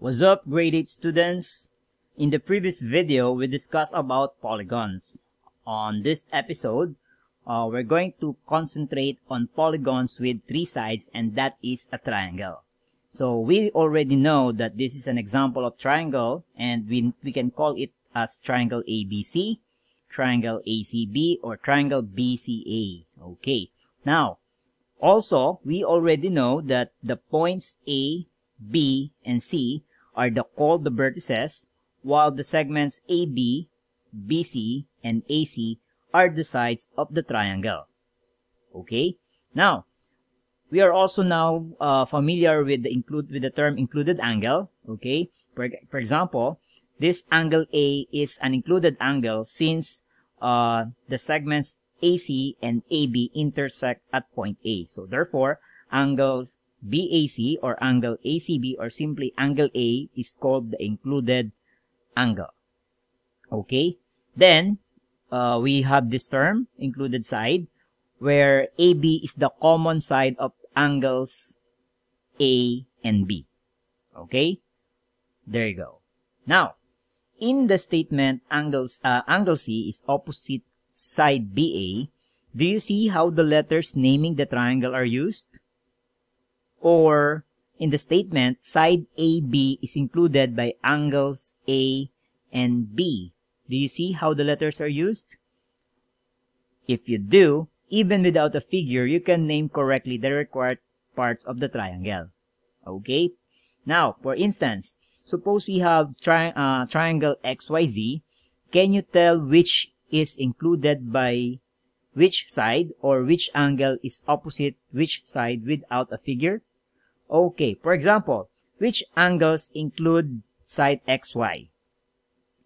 What's up, grade 8 students? In the previous video, we discussed about polygons. On this episode, we're going to concentrate on polygons with three sides, and that is a triangle. So we already know that this is an example of triangle, and we can call it as triangle ABC, triangle ACB, or triangle BCA. Okay. Now, also, we already know that the points A, B, and C are called the vertices, while the segments AB, BC, and AC are the sides of the triangle. Okay? Now, we are also now familiar with the term included angle. Okay? For example, this angle A is an included angle since the segments AC and AB intersect at point A. So therefore, angles BAC or angle ACB or simply angle A is called the included angle. Okay? Then, we have this term, included side, where AB is the common side of angles A and B. Okay? There you go. Now, in the statement, angle C is opposite side BA, do you see how the letters naming the triangle are used? Or, in the statement, side AB is included by angles A and B. Do you see how the letters are used? If you do, even without a figure, you can name correctly the required parts of the triangle. Okay? Now, for instance, suppose we have triangle XYZ. Can you tell which is included by which side or which angle is opposite which side without a figure? Okay, for example, which angles include side XY?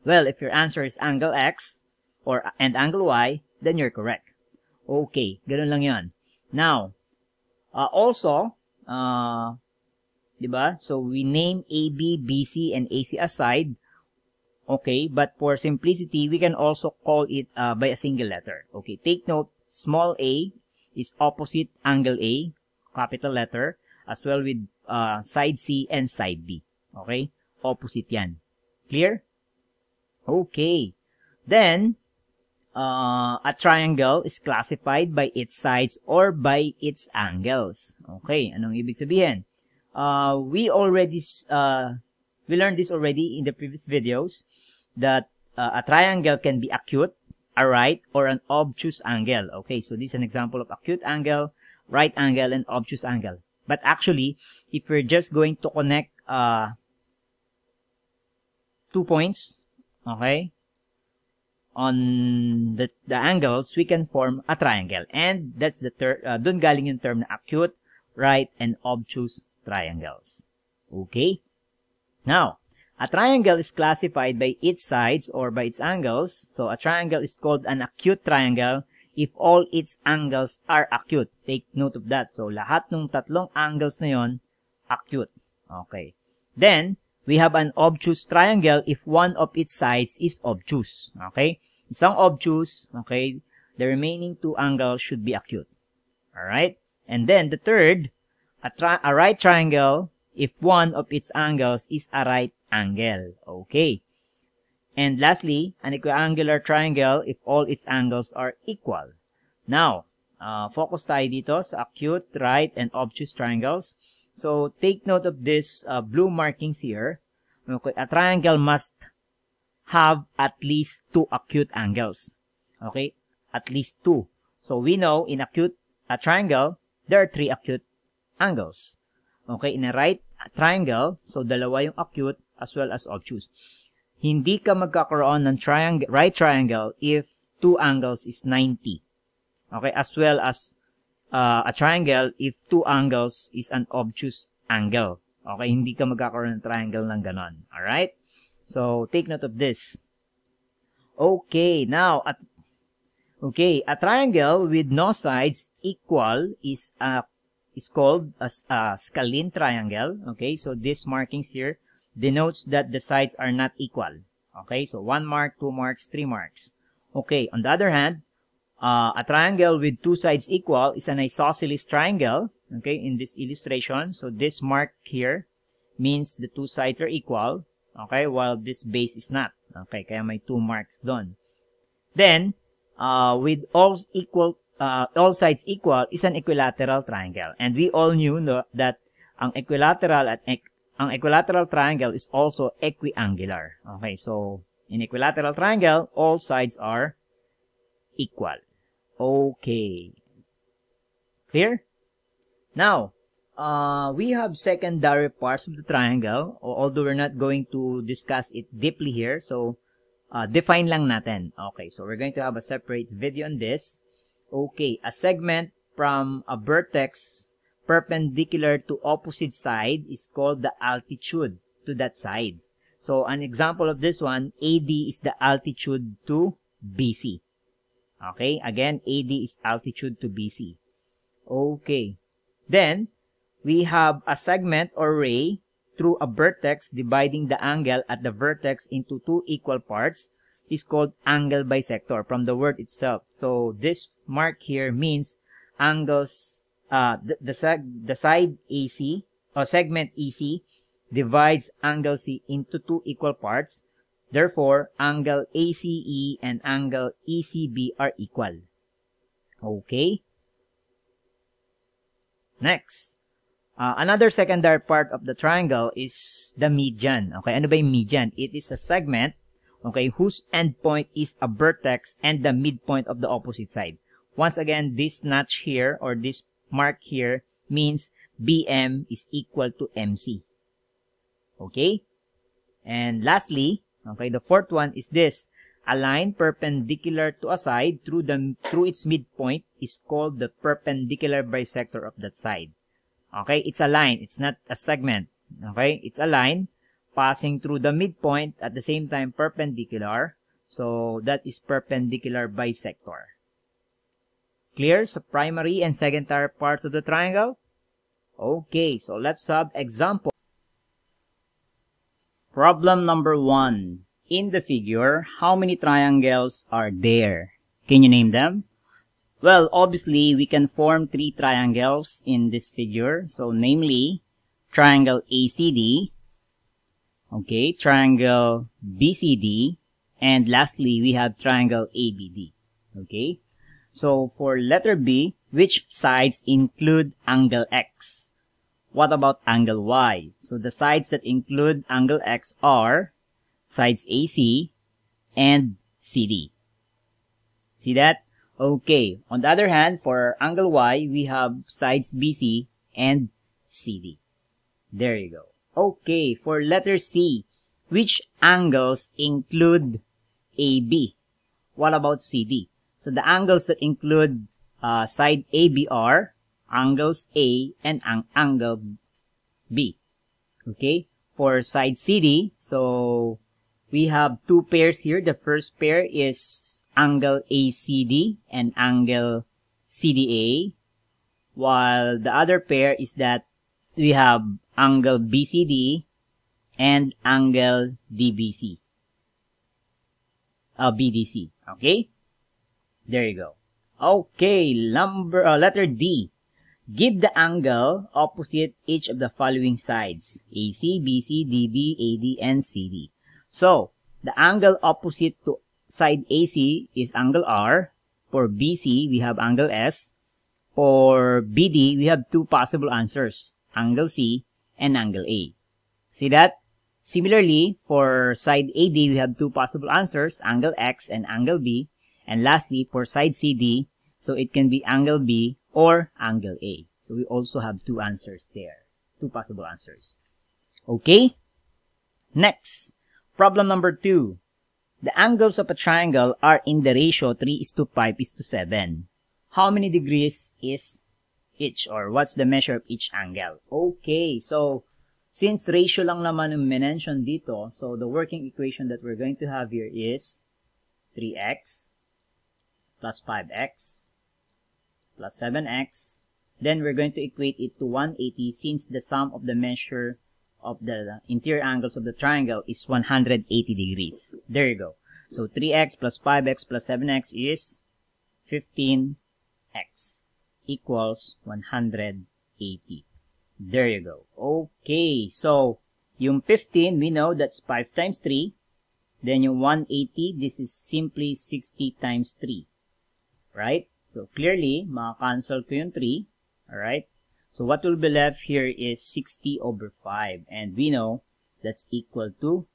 Well, if your answer is angle X and angle Y, then you're correct. Okay, ganun lang yan. Now, also, diba? So, we name AB, BC, and AC as side. Okay, but for simplicity, we can also call it by a single letter. Okay, take note, small a is opposite angle A, capital letter, as well with side C and side B. Okay, opposite yan. Clear? Okay, then, a triangle is classified by its sides or by its angles. Okay, anong ibig sabihin? We learned this already in the previous videos that a triangle can be acute, a right, or an obtuse angle. Okay, so this is an example of acute angle, right angle, and obtuse angle. But actually, if we're just going to connect 2 points, okay, on the angles, we can form a triangle. And that's the dun galing yung term na acute, right, and obtuse triangles. Okay? Now, a triangle is classified by its sides or by its angles. So, a triangle is called an acute triangle if all its angles are acute. Take note of that. So, lahat ng tatlong angles na yon, acute. Okay. Then, we have an obtuse triangle if one of its sides is obtuse. Okay? Isang obtuse, okay, the remaining two angles should be acute. Alright? And then, the third, a right triangle if one of its angles is a right angle. Okay. And lastly, an equiangular triangle if all its angles are equal. Now, focus tayo dito sa acute, right, and obtuse triangles. So, take note of this blue markings here. Okay, a triangle must have at least two acute angles. Okay, at least two. So, we know in a triangle, there are three acute angles. Okay, in a right triangle, so dalawa yung acute as well as obtuse. Hindi ka magkakaroon ng right triangle if two angles is 90. Okay, as well as a triangle if two angles is an obtuse angle. Okay, hindi ka magkakaroon ng triangle ng ganon. Alright? So, take note of this. Okay, now, a triangle with no sides equal is called a scalene triangle. Okay, so these markings here denotes that the sides are not equal. Okay, so 1 mark, 2 marks, 3 marks. Okay, on the other hand, a triangle with two sides equal is an isosceles triangle. Okay, in this illustration, so this mark here means the two sides are equal, okay, while this base is not. Okay, kaya may 2 marks doon. Then, with all sides equal is an equilateral triangle. And we all knew that ang equilateral triangle is also equiangular. Okay, so in equilateral triangle, all sides are equal. Okay. Clear? Now, we have secondary parts of the triangle, although we're not going to discuss it deeply here. So, define lang natin. Okay, so we're going to have a separate video on this. Okay, a segment from a vertex perpendicular to opposite side is called the altitude to that side. So, an example of this one, AD is the altitude to BC. Okay, again, AD is altitude to BC. Okay, then, we have a segment or ray through a vertex dividing the angle at the vertex into 2 equal parts is called angle bisector from the word itself. So, this mark here means angles, the side AC or segment EC divides angle C into 2 equal parts. Therefore, angle ACE and angle ECB are equal. Okay? Next, another secondary part of the triangle is the median. Okay, ano ba yung median? It is a segment, okay, whose endpoint is a vertex and the midpoint of the opposite side. Once again, this notch here or this mark here means BM is equal to MC. Okay? And lastly, okay, the fourth one is this. A line perpendicular to a side through its midpoint is called the perpendicular bisector of that side. Okay, it's a line, it's not a segment. Okay, it's a line passing through the midpoint at the same time perpendicular. So that is perpendicular bisector. Clear? So primary and secondary parts of the triangle? Okay, so let's have example. Problem number 1. In the figure, how many triangles are there? Can you name them? Well, obviously, we can form 3 triangles in this figure. So, namely, triangle ACD, okay, triangle BCD, and lastly, we have triangle ABD, okay? So, for letter B, which sides include angle X? What about angle Y? So, the sides that include angle X are sides AC and CD. See that? Okay. On the other hand, for angle Y, we have sides BC and CD. There you go. Okay. For letter C, which angles include AB? What about CD? So the angles that include side AB are angles A and angle B. Okay. For side CD, so we have 2 pairs here. The first pair is angle ACD and angle CDA, while the other pair is that we have angle BCD and angle DBC. BDC. Okay? There you go. Okay, letter D. Give the angle opposite each of the following sides: AC, BC, DB, AD, and CD. So, the angle opposite to side AC is angle R. For BC, we have angle S. For BD, we have 2 possible answers, angle C and angle A. See that? Similarly, for side AD, we have 2 possible answers, angle X and angle B. And lastly, for side CD, so it can be angle B or angle A. So we also have 2 answers there, 2 possible answers. Okay? Next. Problem number 2. The angles of a triangle are in the ratio 3:5:7. How many degrees is each, or what's the measure of each angle? Okay, so since ratio lang naman yung mention dito, so the working equation that we're going to have here is 3x plus 5x plus 7x. Then we're going to equate it to 180 since the sum of the measure of the interior angles of the triangle is 180 degrees. There you go. So 3x plus 5x plus 7x is 15x equals 180. There you go. Okay, so Yung 15, we know that's 5 times 3. Then yung 180, this is simply 60 times 3. Right? So clearly, maka-cancel ko yung 3. Alright? So what will be left here is 60 over 5. And we know that's equal to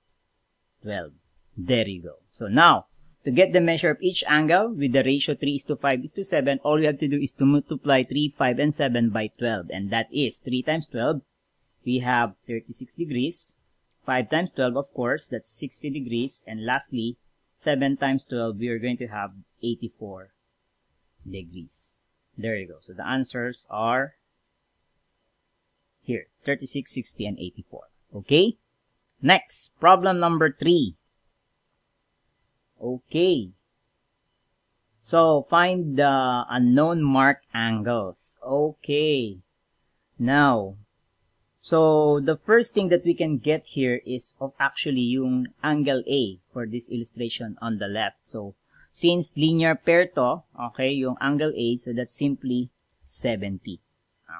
12. There you go. So now, to get the measure of each angle with the ratio 3:5:7, all we have to do is to multiply 3, 5, and 7 by 12. And that is 3 times 12. We have 36 degrees. 5 times 12, of course, that's 60 degrees. And lastly, 7 times 12, we are going to have 84 degrees. There you go. So the answers are here, 36, 60, and 84. Okay? Next, problem number 3. Okay. So, find the unknown mark angles. Okay. Now, so the first thing that we can get here is of actually yung angle A for this illustration on the left. So, since linear pair to, okay, yung angle A, so that's simply 70.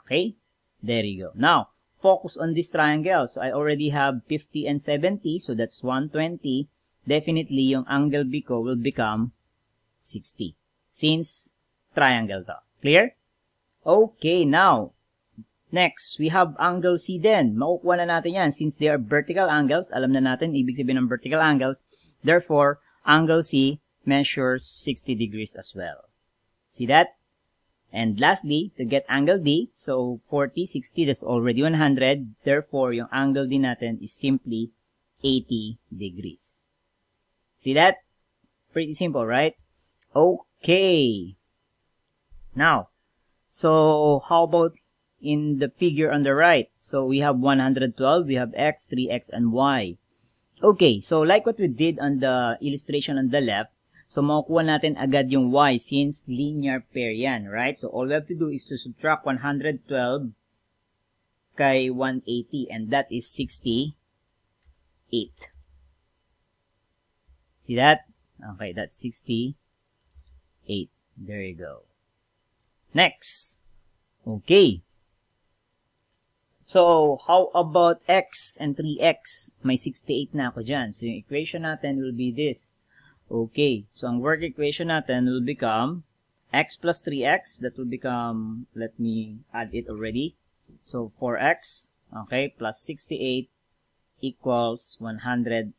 Okay? There you go. Now, focus on this triangle. So, I already have 50 and 70, so that's 120. Definitely, yung angle B ko will become 60. Since triangle to. Clear? Okay, now, next, we have angle C then. Makukuha na natin yan. Since they are vertical angles, alam na natin, ibig sabihin ng vertical angles. Therefore, angle C measures 60 degrees as well. See that? And lastly, to get angle D, so 40, 60, that's already 100. Therefore, yung angle D natin is simply 80 degrees. See that? Pretty simple, right? Okay. Now, so how about in the figure on the right? So we have 112, we have X, 3X, and Y. Okay, so like what we did on the illustration on the left, so makukuha natin agad yung Y since linear pair yan, right? So all we have to do is to subtract 112 kay 180, and that is 68. See that? Okay, that's 68. There you go. Next. Okay. So, how about X and 3X? May 68 na ako dyan. So, yung equation natin will be this. Okay. So, ang work equation natin will become X plus 3X. That will become, let me add it already. So, 4X, okay, plus 68 equals 180.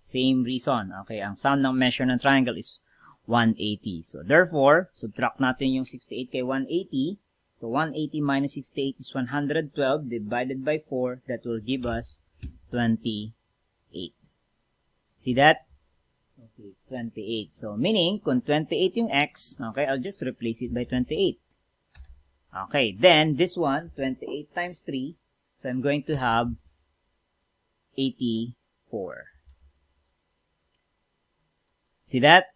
Same reason. Okay, ang sum ng measure ng triangle is 180. So, therefore, subtract natin yung 68 kay 180. So, 180 minus 68 is 112 divided by 4. That will give us 28. See that? Okay, 28. So, meaning, kung 28 yung X, okay, I'll just replace it by 28. Okay, then, this one, 28 times 3. So, I'm going to have 84. See that?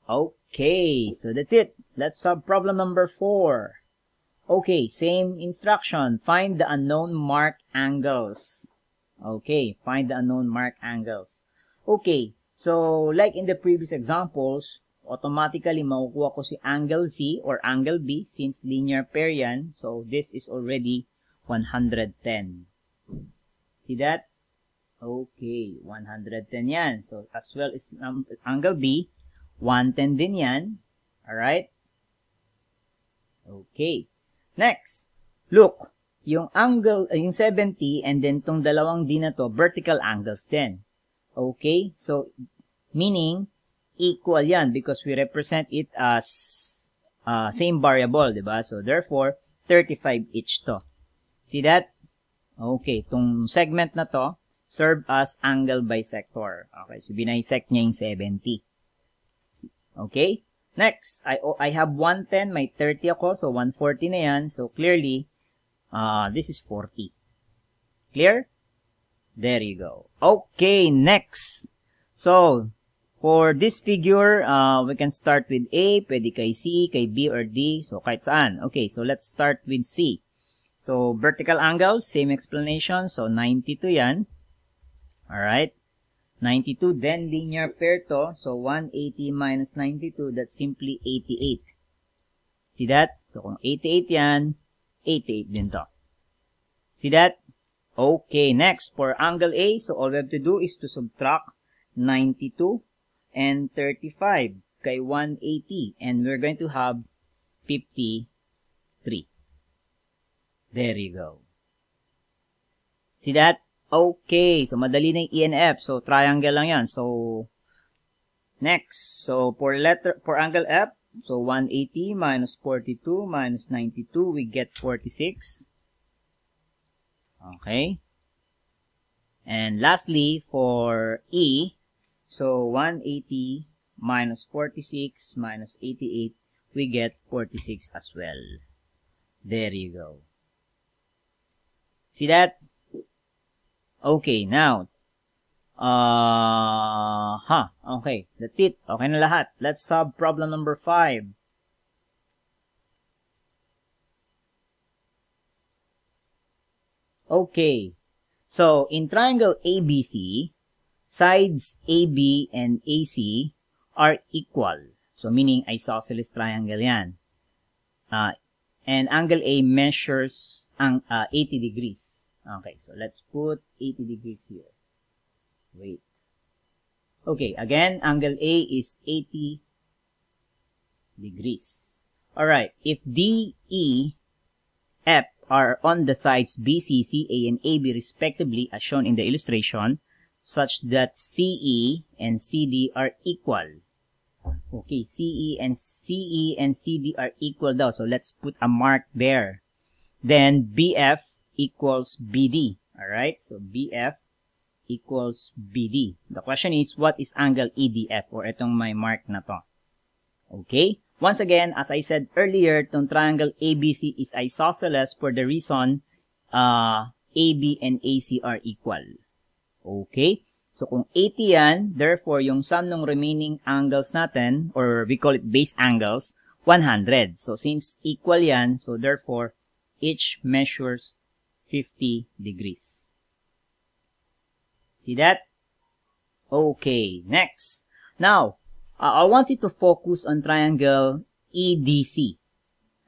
Okay, so that's it. Let's solve problem number 4. Okay, same instruction. Find the unknown mark angles. Okay, find the unknown mark angles. Okay, so like in the previous examples, automatically makukuha ko si angle C or angle B since linear pair yan. So this is already 110. See that? Okay, 110 yan. So as well as angle B, 110 din yan. Alright? Okay. Next, look, yung angle, yung 70 and then tong dalawang D na to, vertical angles din. Okay? So, meaning, equal yan because we represent it as same variable, diba? So, therefore, 35 each to. See that? Okay, tong segment na to, serve as angle bisector. Okay, so binisect niya yung 70. Okay? Next, I have 110, may 30 ako, so 140 na yan. So, clearly, this is 40. Clear? There you go. Okay, next. So, for this figure, we can start with A, pwede kay C, kay B, or D. So, kahit saan. Okay, so let's start with C. So, vertical angles, same explanation. So, 92 yan. Alright. 92, then linear pair to, so 180 minus 92, that's simply 88. See that? So kung 88 yan, 88 din to. See that? Okay, next, for angle A, so all we have to do is to subtract 92 and 35 kay 180. And we're going to have 53. There you go. See that? Okay, so madali na yung E and F. So, triangle lang yan. So, next, so for angle F, so 180 minus 42 minus 92, we get 46. Okay. And lastly, for E, so 180 minus 46 minus 88, we get 46 as well. There you go. See that? Okay, now, okay, that's it. Okay na lahat. Let's solve problem number 5. Okay, so in triangle ABC, sides AB and AC are equal. So meaning isosceles triangle yan. And angle A measures 80 degrees. Okay, so let's put 80 degrees here. Wait. Okay, again, angle A is 80 degrees. Alright, if D, E, F are on the sides BC, CA, and AB respectively as shown in the illustration, such that CE and CD are equal. Okay, CE and CD are equal daw. So let's put a mark there. Then BF equals BD. Alright, so BF equals BD. The question is, what is angle EDF? Or itong may mark na to. Okay? Once again, as I said earlier, itong triangle ABC is isosceles for the reason AB and AC are equal. Okay? So kung 80 yan, therefore, yung sum ng remaining angles natin, or we call it base angles, 100. So since equal yan, so therefore, each measures 50 degrees. See that? Okay, next. Now, I want you to focus on triangle EDC.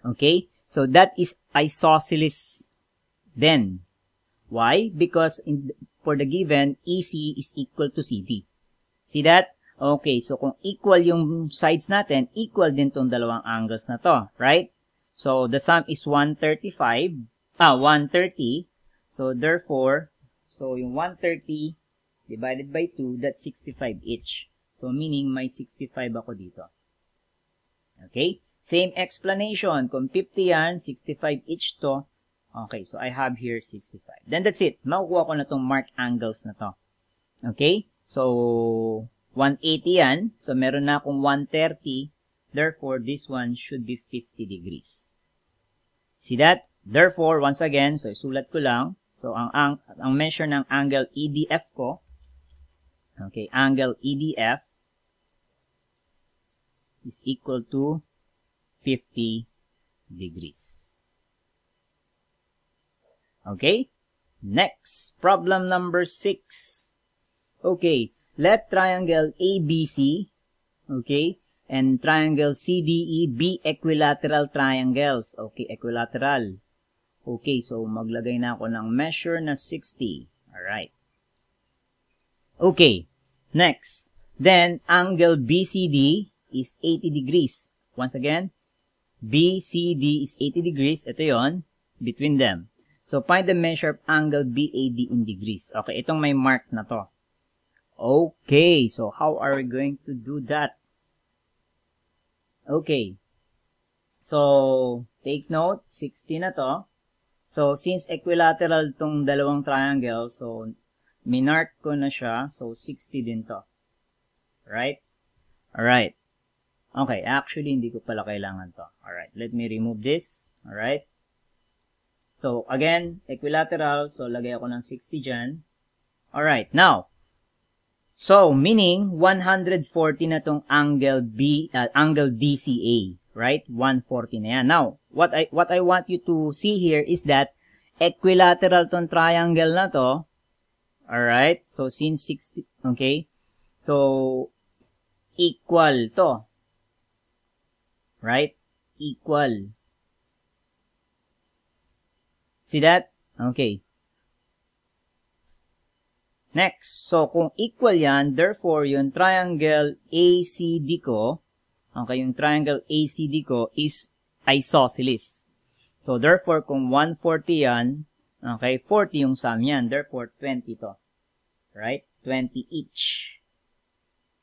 Okay? So that is isosceles then. Why? Because for the given, EC is equal to CD. See that? Okay, so kung equal yung sides natin, equal din tong dalawang angles na to, right? So the sum is 130. So therefore, so yung 130 divided by 2, that's 65 each. So meaning may 65 ako dito. Okay? Same explanation. Kung 50 yan, 65 each to. Okay, so I have here 65. Then that's it. Makukuha ko na tong mark angles na to. Okay? So 180 yan. So meron na akong 130. Therefore, this one should be 50 degrees. See that? Therefore, once again, so isulat ko lang. So ang measure ng angle EDF ko, okay, angle EDF is equal to 50 degrees. Okay? Next, problem number 6. Okay, let triangle ABC, okay, and triangle CDE be equilateral triangles. Okay, equilateral. Okay, so maglagay na ako ng measure na 60. Alright. Okay, next. Then, angle BCD is 80 degrees. Once again, BCD is 80 degrees. Ito yon, between them. So, find the measure of angle BAD in degrees. Okay, itong may mark na to. Okay, so how are we going to do that? Okay. So, take note, 60 na to. So, since equilateral tong dalawang triangle, so, minark ko na siya. So, 60 din to. Right? Alright. Okay, actually, hindi ko pala kailangan to. Alright, let me remove this. Alright. So, again, equilateral. So, lagay ako ng 60 dyan. Alright, now. So, meaning, 140 na tong angle angle DCA. Right? 140 na yan. Now, what I want you to see here is that equilateral tong triangle na to. Alright? So, since 60, okay? So, equal to. Right? Equal. See that? Okay. Next, so kung equal yan, therefore, yung triangle ACD ko, okay, yung triangle ACD ko is isosceles. So, therefore, kung 140 yan, okay, 40 yung sum yan. Therefore, 20 to. Right? 20 each.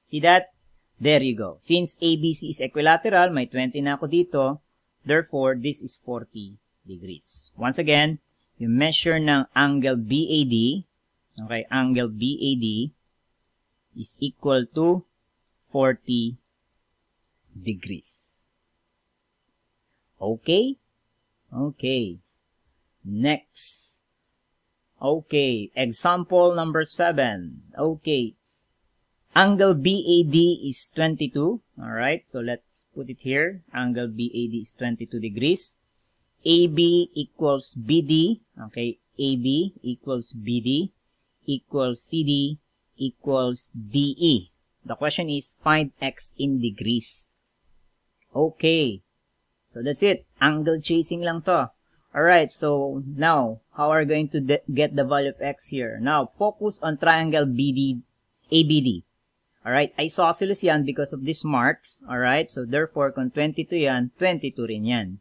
See that? There you go. Since ABC is equilateral, may 20 na ako dito. Therefore, this is 40 degrees. Once again, yung measure ng angle BAD, okay, angle BAD is equal to 40 degrees. Okay? Okay. Next. Okay. Example number 7. Okay. Angle BAD is 22. Alright, so let's put it here. Angle BAD is 22 degrees. AB equals BD. Okay, AB equals BD equals CD equals DE. The question is, find X in degrees. Okay. So that's it. Angle chasing lang to. Alright, so now, how are we going to get the value of X here? Now, focus on triangle ABD. Alright, isosceles yan because of these marks. Alright, so therefore, kung 22 yan, 22 rin yan.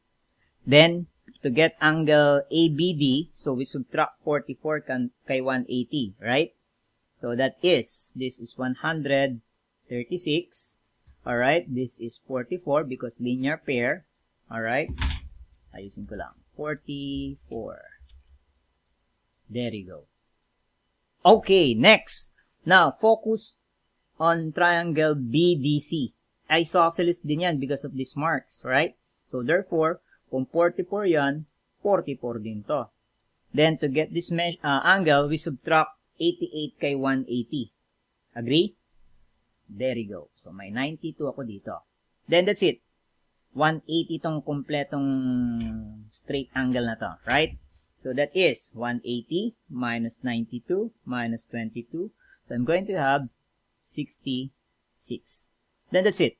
Then, to get angle ABD, so we subtract 44 kay 180, right? So that is, this is 136. Alright, this is 44 because linear pair. Alright, ayusin ko lang. 44. There you go. Okay, next. Now, focus on triangle BDC. Isosceles din yan because of these marks, right? So, therefore, kung 44 yan, 44 din to. Then, to get this angle, we subtract 88 kay 180. Agree? There you go. So, may 92 ako dito. Then, that's it. 180 tong kompletong straight angle na to, right? So, that is 180 minus 92 minus 22. So, I'm going to have 66. Then, that's it.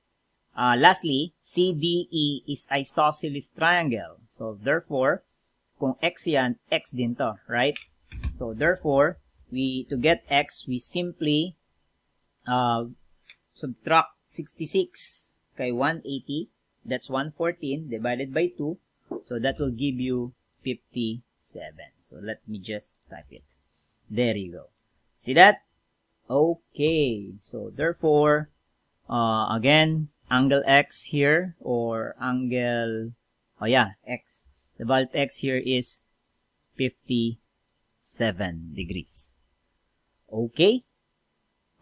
Lastly, CDE is isosceles triangle. So, therefore, kung X yan, X din to, right? So, therefore, to get X, we simply subtract 66 kay 180. That's 114 divided by 2. So, that will give you 57. So, let me just type it. There you go. See that? Okay. So, therefore, again, angle X here, or angle, X. The value of X here is 57 degrees. Okay?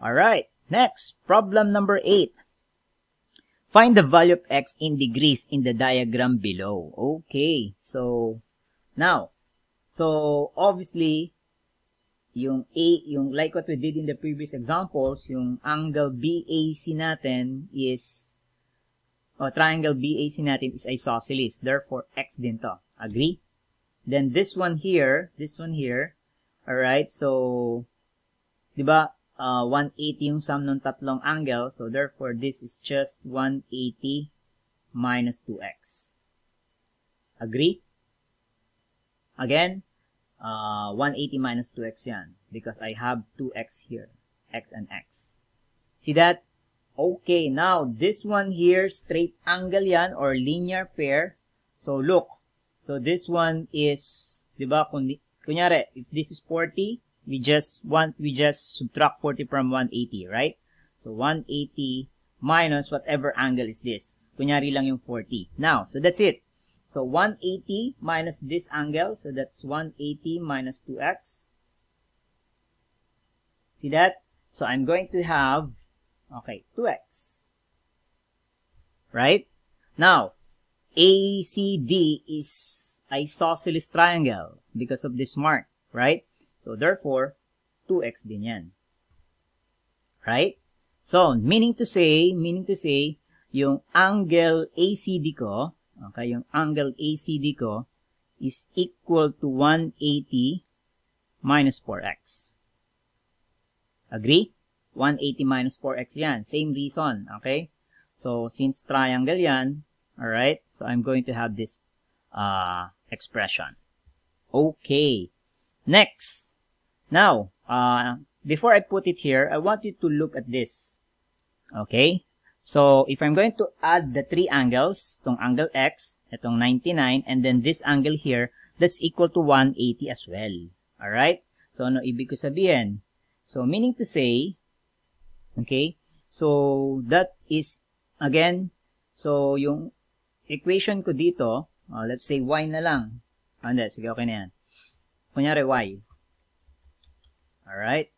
Alright. Next, problem number 8. Find the value of X in degrees in the diagram below. Okay. So, now, obviously, yung like what we did in the previous examples, yung angle BAC natin is, triangle BAC natin is isosceles. Therefore, X din to. Agree? Then, this one here, alright, so, diba, 180 yung sum ng tatlong angle, so therefore, this is just 180 minus 2x. Agree? Again, 180 minus 2x yan, because I have 2x here, x and x. See that? Okay, now, this one here, straight angle yan, or linear pair. So, look. So, this one is, diba, kunyari, if this is 40, we just subtract 40 from 180, right? So, 180 minus whatever angle is this. Kunyari lang yung 40. Now, so that's it. So, 180 minus this angle. So, that's 180 minus 2x. See that? So, I'm going to have, 2x. Right? Now, ACD is isosceles triangle because of this mark, right? So, therefore, 2x din yan. Right? So, meaning to say, yung angle ACD ko, yung angle ACD ko is equal to 180 minus 4x. Agree? 180 minus 4x yan. Same reason, okay? So, since triangle yan, alright, so I'm going to have this expression. Okay. Next. Now, before I put it here, I want you to look at this. Okay? So, if I'm going to add the three angles, itong angle X, itong 99, and then this angle here, that's equal to 180 as well. Alright? So, ano ibig ko sabihin? So, meaning to say, okay, so, that is, again, so, yung equation ko dito, let's say, y na lang. Hindi, sige, okay na yan. Kunyari, y. Alright?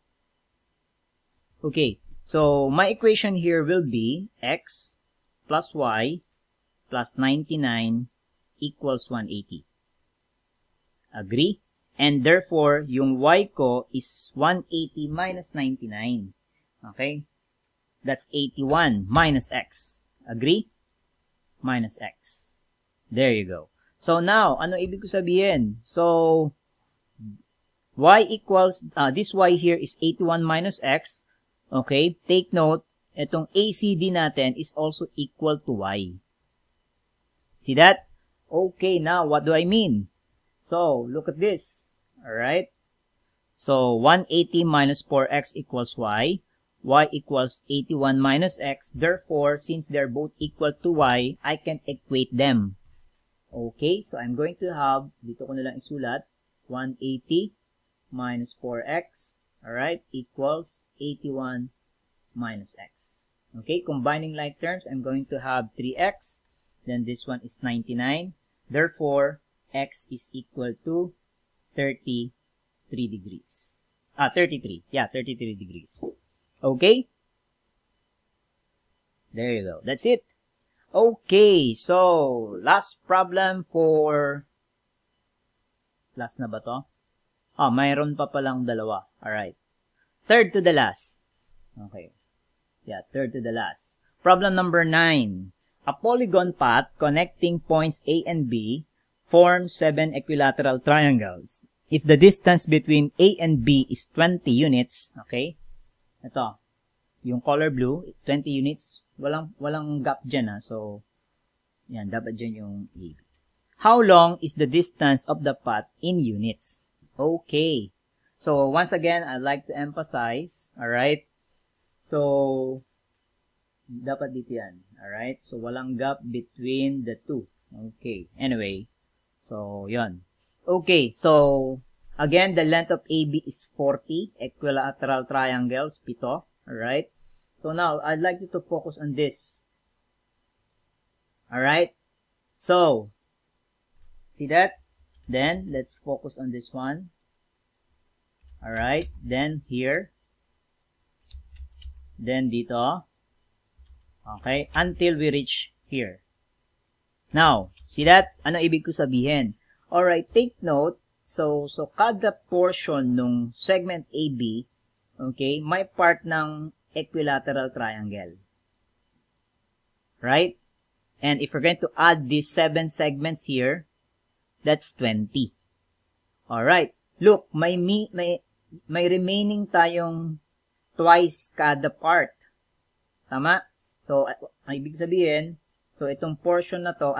Okay, so, my equation here will be x plus y plus 99 equals 180. Agree? And therefore, yung y ko is 180 minus 99. Okay? That's 81 minus x. Agree? Minus x. There you go. So now, ano ibig ko sabihin? So, y equals, this y here is 81 minus x. Okay? Take note, itong ACD natin is also equal to y. See that? Okay, now, what do I mean? So, look at this. Alright? So, 180 minus 4x equals y. Y equals 81 minus x. Therefore, since they're both equal to y, I can equate them. Okay? So, I'm going to have, dito ko na lang isulat, 180 minus 4x, alright, equals 81 minus x. Okay? Combining like terms, I'm going to have 3x. Then, this one is 99. Therefore, x is equal to 33 degrees. 33. Yeah, 33 degrees. Okay? There you go. That's it. Okay, so, last problem for... Last na ba to? Mayroon pa palang dalawa. Alright. Third to the last. Okay. Yeah, third to the last. Problem number 9. A polygon path connecting points A and B forms 7 equilateral triangles. If the distance between A and B is 20 units, okay? Ito, yung color blue, 20 units, walang gap dyan, So, yan, dapat dyan yung A. How long is the distance of the path in units? Okay. So, once again, I'd like to emphasize, alright? So, dapat dito yan, alright? So, walang gap between the two. Okay. Anyway, so, yon. Okay, so, again, the length of AB is 40 equilateral triangles, 7. Alright? So, now, I'd like you to focus on this. Alright? So, see that? Then, let's focus on this one. Alright? Then, here. Then, dito. Okay? Until we reach here. Now, see that? Ano ibig ko sabihin? Alright, take note. So kada portion nung segment AB, okay, may part ng equilateral triangle. Right? And if we're going to add these 7 segments here, that's 20. Alright. Look, may remaining tayong twice kada part. Tama? So, ang ibig sabihin, so, itong portion na to,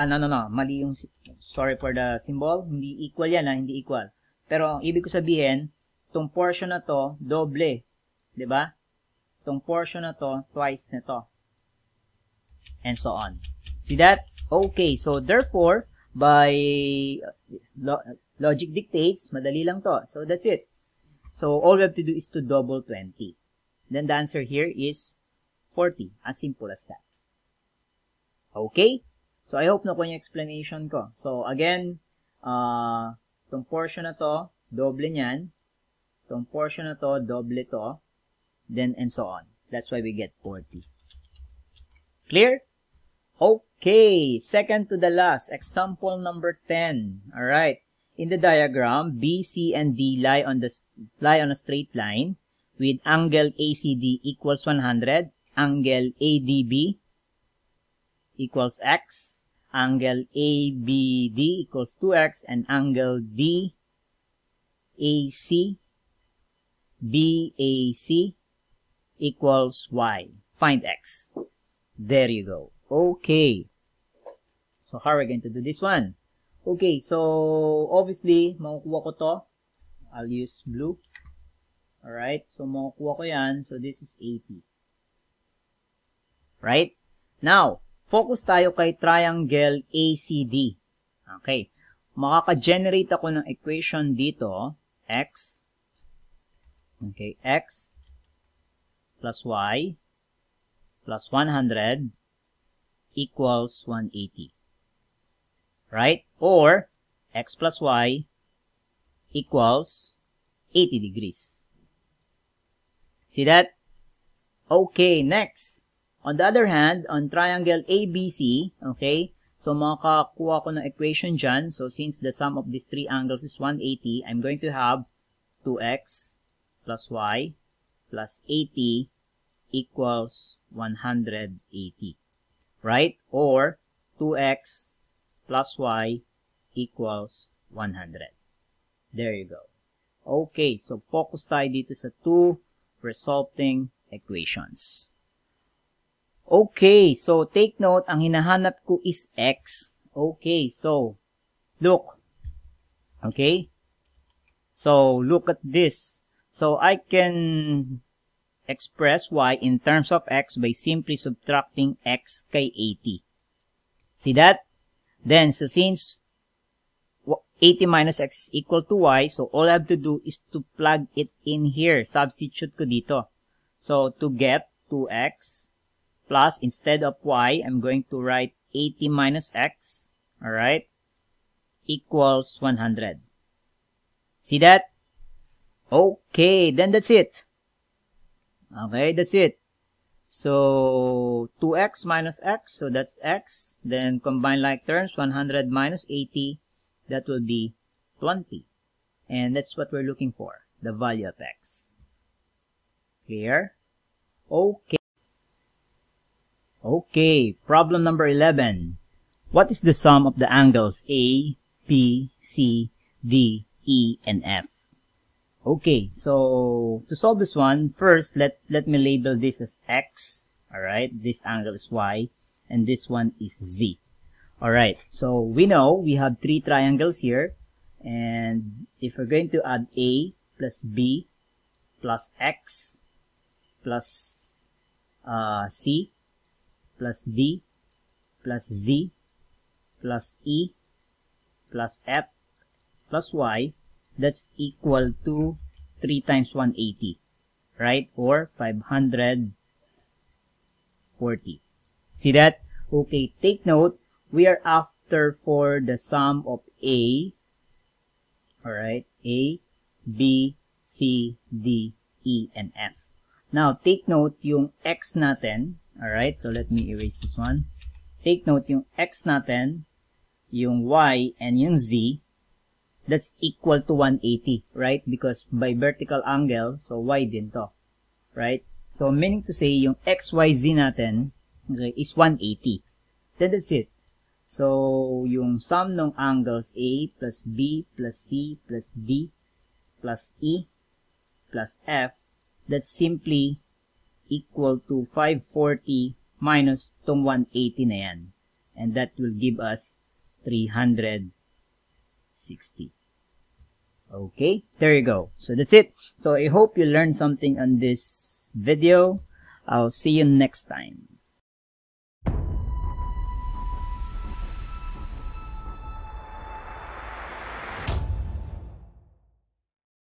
mali yung, sorry for the symbol, hindi equal yan, hindi equal. Pero, ang ibig ko sabihin, itong portion na to, doble. Diba? Itong portion na to, twice nito. And so on. See that? Okay, so, therefore, by logic dictates, madali lang to. So, that's it. So, all we have to do is to double 20. Then, the answer here is 40. As simple as that. Okay? So, I hope nakuha yung explanation ko. So, again, itong portion na to, doble nyan. Itong portion na to, doble to. Then, and so on. That's why we get 40. Clear? Okay. Second to the last. Example number 10. Alright. In the diagram, B, C, and D lie on a straight line with angle ACD equals 100, angle ADB equals x, angle ABD equals 2x, and angle DAC, BAC equals y. Find x. There you go. Okay. So, how are we going to do this one? Okay, so, obviously, makukuha ko to. I'll use blue. Alright? So, makukuha ko yan. So, this is 80. Right? Now, focus tayo kay triangle ACD. Okay. Makaka-generate ako ng equation dito. X. Okay. X plus Y plus 100 equals 180. Right? Or, X plus Y equals 80 degrees. See that? Okay, next. On the other hand, on triangle ABC, okay, so makakakuha ko ng equation dyan. So, since the sum of these three angles is 180, I'm going to have 2x plus y plus 80 equals 180. Right? Or 2x plus y equals 100. There you go. Okay, so focus tayo dito sa two resulting equations. Okay, so take note, ang hinahanap ko is x. Okay, so look. Okay? So look at this. So I can express y in terms of x by simply subtracting x kay 80. See that? Then, so since 80 minus x is equal to y, so all I have to do is to plug it in here. Substitute ko dito. So, to get 2x plus, instead of y, I'm going to write 80 minus x, alright, equals 100. See that? Okay, then that's it. Okay, that's it. So, 2x minus x, so that's x. Then, combine like terms, 100 minus 80, that will be 20. And that's what we're looking for, the value of x. Clear? Okay. Okay, problem number 11. What is the sum of the angles A, B, C, D, E, and F? Okay, so to solve this one, first let me label this as X. Alright, this angle is Y, and this one is Z. Alright, so we know we have three triangles here, and if we're going to add A plus B plus X plus C plus D plus Z plus E plus F plus Y, that's equal to 3 times 180, right? Or 540. See that? Okay, take note, we are after for the sum of A, alright, A, B, C, D, E, and F. Now, take note yung X natin, alright, so let me erase this one. Take note yung X natin, yung Y, and yung Z, that's equal to 180, right? Because by vertical angle, so Y din to, right? So, meaning to say, yung XYZ natin, okay, is 180. Then that's it. So, yung sum ng angles A plus B plus C plus D plus E plus F, that's simply equal to 540 minus tong 180 na yan. And that will give us 360. Okay, there you go. So that's it. So I hope you learned something on this video. I'll see you next time.